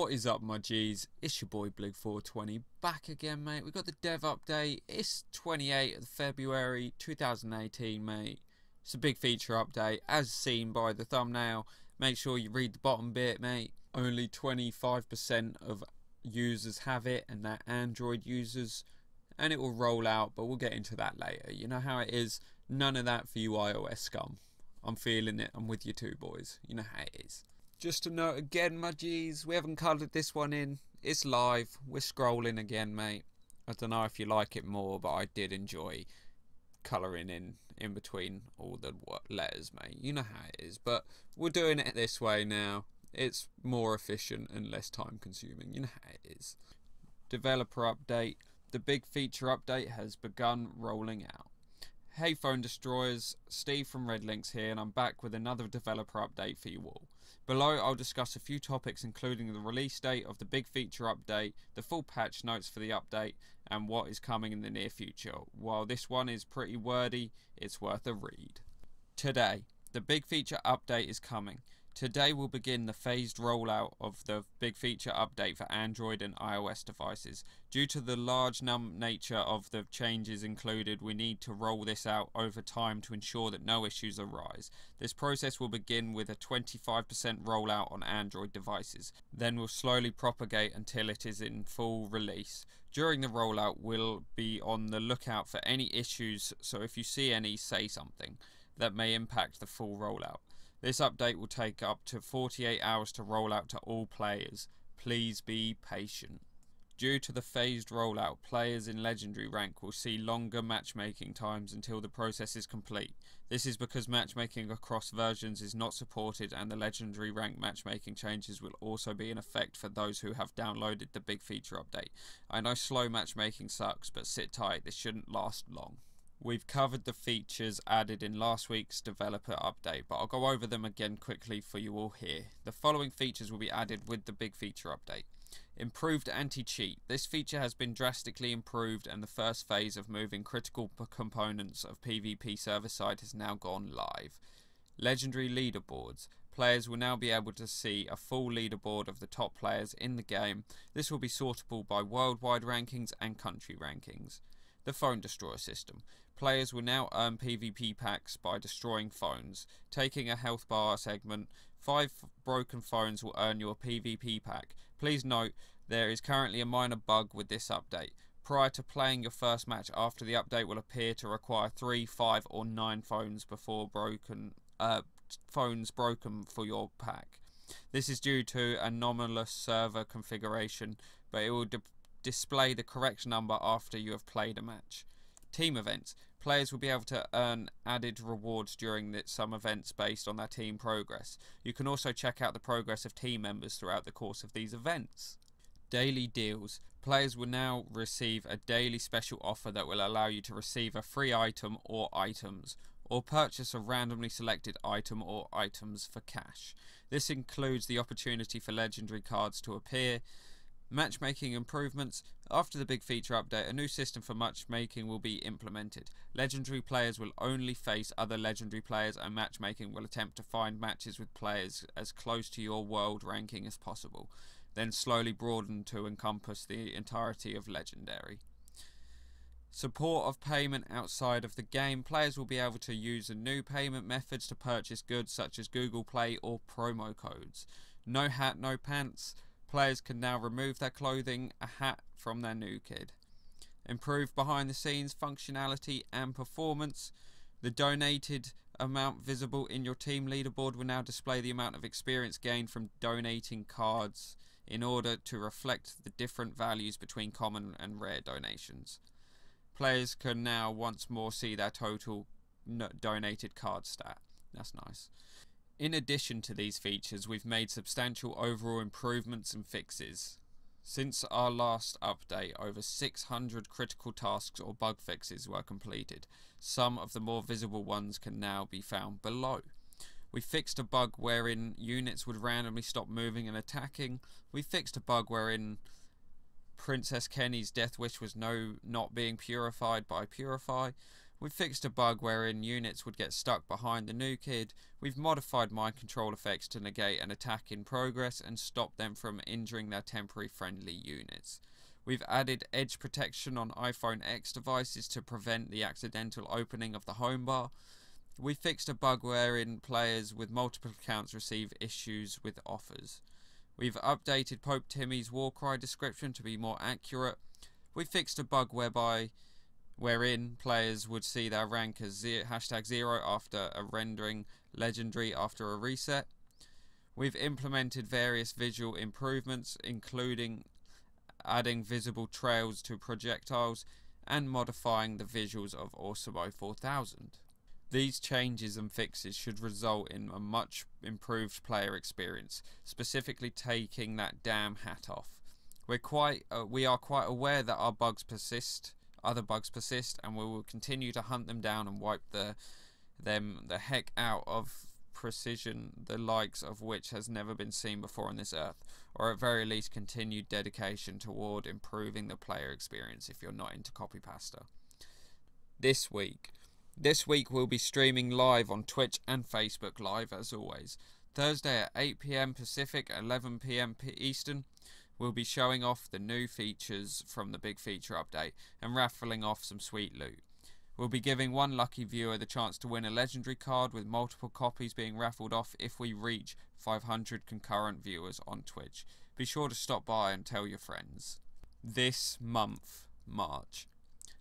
What is up, my G's? It's your boy Blig420 back again, mate. We've got the dev update. It's 28th of February 2018, mate. It's a big feature update, as seen by the thumbnail. Make sure you read the bottom bit, mate. Only 25% of users have it, and they're Android users. And it will roll out, but we'll get into that later. You know how it is. None of that for you iOS scum. I'm feeling it. I'm with you too, boys. You know how it is. Just to note again, my G's, we haven't coloured this one in. It's live. We're scrolling again, mate. I don't know if you like it more, but I did enjoy colouring in between all the letters, mate. You know how it is. But we're doing it this way now. It's more efficient and less time consuming. You know how it is. Developer update. The big feature update has begun rolling out. Hey phone destroyers, Steve from Redlinks here, and I'm back with another developer update for you all. Below I'll discuss a few topics including the release date of the big feature update, the full patch notes for the update, and what is coming in the near future. While this one is pretty wordy, it's worth a read. Today, the big feature update is coming. Today will begin the phased rollout of the big feature update for Android and iOS devices. Due to the large nature of the changes included, we need to roll this out over time to ensure that no issues arise. This process will begin with a 25% rollout on Android devices, then will slowly propagate until it is in full release. During the rollout, we'll be on the lookout for any issues, so if you see any, say something that may impact the full rollout. This update will take up to 48 hours to roll out to all players. Please be patient. Due to the phased rollout, players in Legendary rank will see longer matchmaking times until the process is complete. This is because matchmaking across versions is not supported, and the Legendary rank matchmaking changes will also be in effect for those who have downloaded the big feature update. I know slow matchmaking sucks, but sit tight, this shouldn't last long. We've covered the features added in last week's developer update, but I'll go over them again quickly for you all here. The following features will be added with the big feature update. Improved anti-cheat. This feature has been drastically improved, and the first phase of moving critical components of PvP server-side has now gone live. Legendary leaderboards. Players will now be able to see a full leaderboard of the top players in the game. This will be sortable by worldwide rankings and country rankings. The phone destroyer system. Players will now earn PvP packs by destroying phones. Taking a health bar segment, 5 broken phones will earn your PvP pack. Please note, there is currently a minor bug with this update. Prior to playing your first match after the update will appear to require 3, 5 or 9 phones before phones broken for your pack. This is due to anomalous server configuration, but it will display the correct number after you have played a match. Team events. Players will be able to earn added rewards during some events based on their team progress. You can also check out the progress of team members throughout the course of these events. Daily deals. Players will now receive a daily special offer that will allow you to receive a free item or items, or purchase a randomly selected item or items for cash. This includes the opportunity for legendary cards to appear. Matchmaking improvements. After the big feature update, a new system for matchmaking will be implemented. Legendary players will only face other legendary players, and matchmaking will attempt to find matches with players as close to your world ranking as possible, then slowly broaden to encompass the entirety of legendary. Support of payment outside of the game. Players will be able to use new payment methods to purchase goods such as Google Play or promo codes. No hat, no pants. Players can now remove their clothing, a hat from their new kid. Improved behind the scenes functionality and performance. The donated amount visible in your team leaderboard will now display the amount of experience gained from donating cards in order to reflect the different values between common and rare donations. Players can now once more see their total donated card stat. That's nice. In addition to these features, we've made substantial overall improvements and fixes. Since our last update, over 600 critical tasks or bug fixes were completed. Some of the more visible ones can now be found below. We fixed a bug wherein units would randomly stop moving and attacking. We fixed a bug wherein Princess Kenny's death wish was not being purified by Purify. We've fixed a bug wherein units would get stuck behind the new kid. We've modified mind control effects to negate an attack in progress and stop them from injuring their temporary friendly units. We've added edge protection on iPhone X devices to prevent the accidental opening of the home bar. We fixed a bug wherein players with multiple accounts receive issues with offers. We've updated Pope Timmy's Warcry description to be more accurate. We fixed a bug wherein players would see their rank as #0 after a rendering legendary after a reset. We've implemented various visual improvements, including adding visible trails to projectiles and modifying the visuals of Orsamo 4000. These changes and fixes should result in a much improved player experience, specifically taking that damn hat off. We are quite aware that other bugs persist, and we will continue to hunt them down and wipe the heck out of precision, the likes of which has never been seen before on this earth, or at very least continued dedication toward improving the player experience if you're not into copy pasta. This week we'll be streaming live on Twitch and Facebook Live as always. Thursday at 8 PM Pacific, 11 PM Eastern, we'll be showing off the new features from the big feature update and raffling off some sweet loot. We'll be giving one lucky viewer the chance to win a legendary card, with multiple copies being raffled off if we reach 500 concurrent viewers on Twitch. Be sure to stop by and tell your friends. This month, March,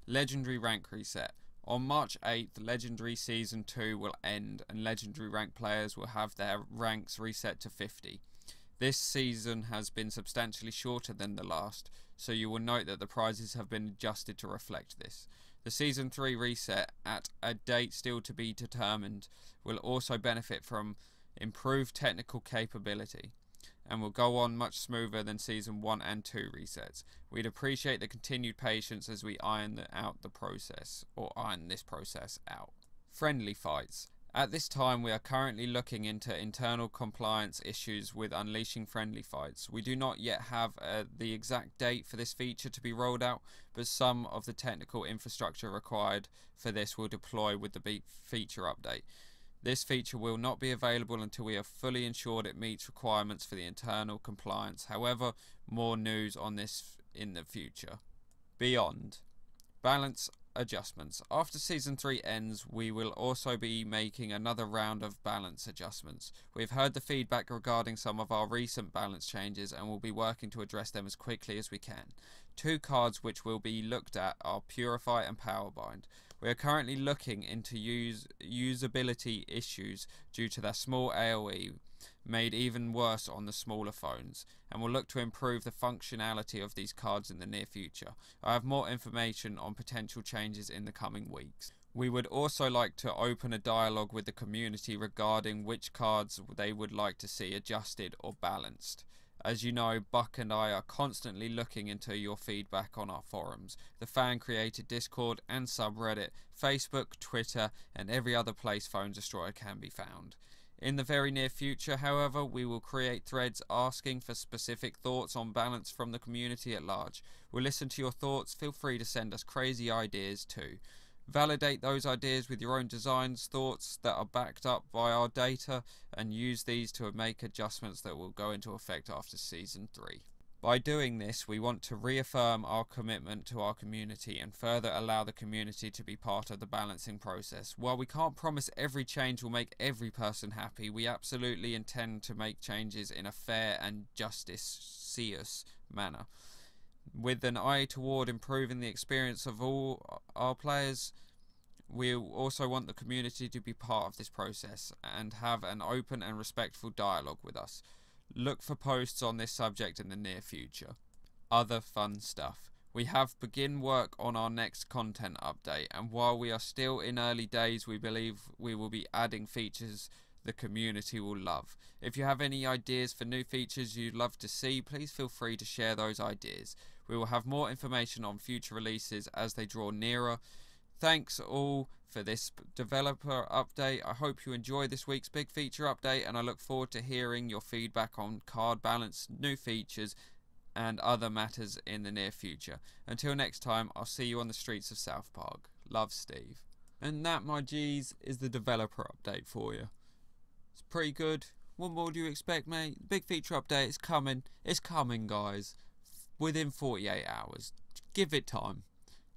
Legendary Rank Reset. On March 8th, Legendary Season 2 will end and Legendary Rank players will have their ranks reset to 50. This season has been substantially shorter than the last, so you will note that the prizes have been adjusted to reflect this. The Season 3 reset, at a date still to be determined, will also benefit from improved technical capability and will go on much smoother than Season 1 and 2 resets. We'd appreciate the continued patience as we iron this process out. Friendly fights. At this time, we are currently looking into internal compliance issues with unleashing friendly fights. We do not yet have the exact date for this feature to be rolled out, but some of the technical infrastructure required for this will deploy with the feature update. This feature will not be available until we are fully ensured it meets requirements for the internal compliance. However, more news on this in the future. Beyond. Balance adjustments. After Season 3 ends, we will also be making another round of balance adjustments. We've heard the feedback regarding some of our recent balance changes and will be working to address them as quickly as we can. Two cards which will be looked at are Purify and Powerbind. We are currently looking into usability issues due to their small AoE, made even worse on the smaller phones, and will look to improve the functionality of these cards in the near future. I have more information on potential changes in the coming weeks. We would also like to open a dialogue with the community regarding which cards they would like to see adjusted or balanced. As you know, Buck and I are constantly looking into your feedback on our forums, the fan-created Discord and subreddit, Facebook, Twitter, and every other place Phone Destroyer can be found. In the very near future, however, we will create threads asking for specific thoughts on balance from the community at large. We'll listen to your thoughts. Feel free to send us crazy ideas too. Validate those ideas with your own designs, thoughts that are backed up by our data, and use these to make adjustments that will go into effect after Season 3. By doing this, we want to reaffirm our commitment to our community and further allow the community to be part of the balancing process. While we can't promise every change will make every person happy, we absolutely intend to make changes in a fair and justicious manner. With an eye toward improving the experience of all our players, we also want the community to be part of this process and have an open and respectful dialogue with us. Look for posts on this subject in the near future. Other fun stuff. We have begun work on our next content update, and while we are still in early days, we believe we will be adding features the community will love. If you have any ideas for new features you'd love to see, please feel free to share those ideas. We will have more information on future releases as they draw nearer. Thanks all for this developer update. I hope you enjoy this week's big feature update, and I look forward to hearing your feedback on card balance, new features, and other matters in the near future. Until next time, I'll see you on the streets of South Park. Love, Steve. And that, my G's, is the developer update for you. It's pretty good. What more do you expect, mate? Big feature update is coming. It's coming, guys. Within 48 hours. Give it time.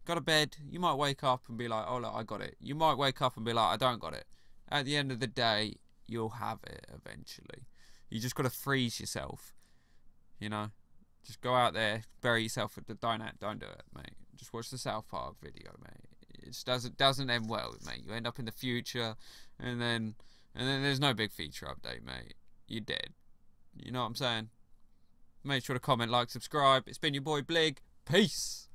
Got a bed. You might wake up and be like, oh, look, I got it. You might wake up and be like, I don't got it. At the end of the day, you'll have it eventually. You just got to freeze yourself. You know? Just go out there, bury yourself at the don't do it, mate. Just watch the South Park video, mate. It just doesn't end well, mate. You end up in the future, and then there's no big feature update, mate. You're dead. You know what I'm saying? Make sure to comment, like, subscribe. It's been your boy Blig. Peace.